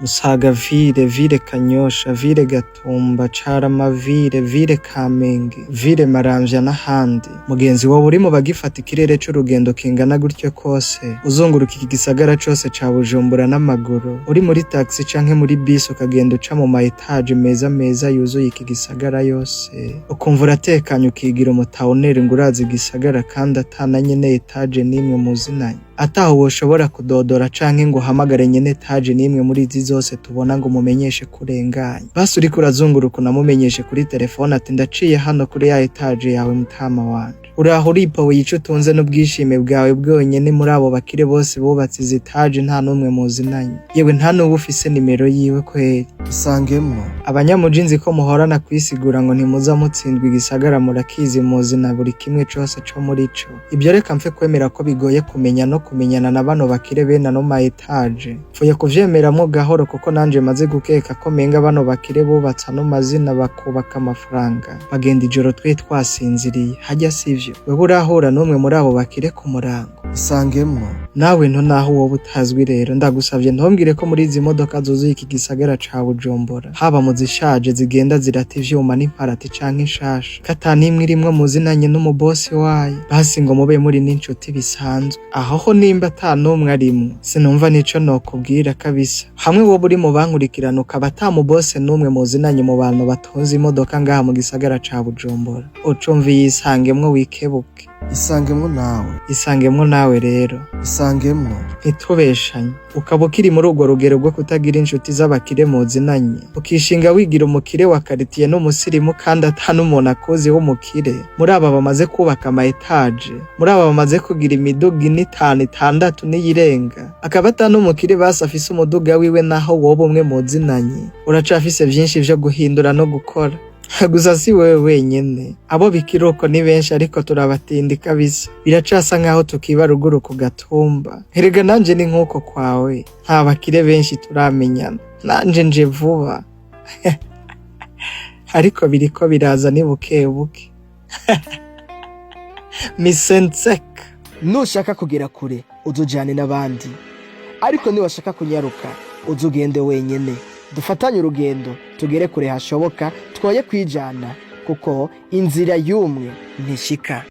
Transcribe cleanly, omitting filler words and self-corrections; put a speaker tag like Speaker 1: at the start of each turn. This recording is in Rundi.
Speaker 1: Musagavile, Ville Kanyosha, Ville Gatumba, Caramavile, Ville Kamenge, Ville Maramvya n'ahandi. Mugenzi wawe uri mu bagifata ikirere c'urugendo kingana gutyo kose, uzunguruka iki gisagara cose ca Bujumbura n'amaguru, uri muri taxi canke muri bus ukagenda uca mu ma etage meza meza yuzuye iki gisagara yose, ukumva uratekanye ukigira umutawuneri ngo urazi igisagara kandi atana nyene etage n'imwe muzinanye, ataho woshobora kudodora canke ngo uhamagare nyene etage n'imwe muri izi zose tubona ngo mumenyeshe kurenganya. Basi uriko urazunguruka unamumenyeshe kuri telefone ati ndaciye hano kuri ya etage yawe mutama wanje. Uraho uripowe ico utunze n'ubwishime bwawe bwonyene muri abo bakire bose bubatse izi etage nta n'umwe muzinanye, yewe nta n'ubu ufise nimero yiwe kweri. Isangemwo abanyamujinzi ko muhorana kwisigura ngo ntimuza mutsindwa igisagara murakizi muzina buri kimwe cose co muri co. Ibyo reka mfe kwemera ko bigoye kumenya no kumenyana na bano bakire bene no ma etage. Mfuye kuvyemeramwo gahoro kuko nanje maze gukeka ko menga bano bakire bubatsa no mazina bakubaka amafaranga bagenda ijoro twe twasinziriye. Hajya sivyo wewe urahura n'umwe muri abo bakire ku murango. Isangemwo nawe nto naho wowe utazwi rero ndagusavye ntombwire ko muri izi modoka zuzuye iki gisagara ca Bujumbura haba mu zishaje zigenda zirata ivyuma n'imparati canke inshasha katanimwe irimwo muzinanye n'umubosi wayo, basi ngo mube muri n'inshuti bisanzwe. Aho ho nimba ata n'umwe arimwo sinumva nico nokubwira kabisa. Hamwe wowe uri mu bankurikirana ukaba ata mubose n'umwe muzinanye mu bantu batonze imodoka ngaha mu gisagara ca Bujumbura, ucumviye Isangemwo wikebuke. Isangemwo nawe rero. Isangemwo ntitubeshanye ukaba ukiri muri urwo rugero rwo kutagira inshuti z'abakire muzinanye, ukishinga wigira umukire wa karitiye n'umusirimu kandi ata n'umuntu akuzi w'umukire. Muri aba bamaze kubaka ama etage, muri aba bamaze kugira imiduga 5, 6 n'iyirenga, akaba ata n'umukire basi afise umuduga wiwe naho wowe umwe muzinanye, uracafise vyinshi vyo guhindura no gukora. Gusa si wewe wenyene, abo bikiruko ni benshi ariko turabatindi kabisa. Biracasa nkaho tukiba ruguru ku gatumba. Herega nanje ni nkuko kwawe, nta bakire benshi turamenyana, nanje nje vuba. Ariko biriko biraza ni bukebuke. Misenseka
Speaker 2: nushaka kugera kure uzujane n'abandi, ariko niwashaka kunyaruka uzugende wenyene. Dufatanye urugendo tugere kure hashoboka, twoye kwijana kuko inzira y'umwe ntishika.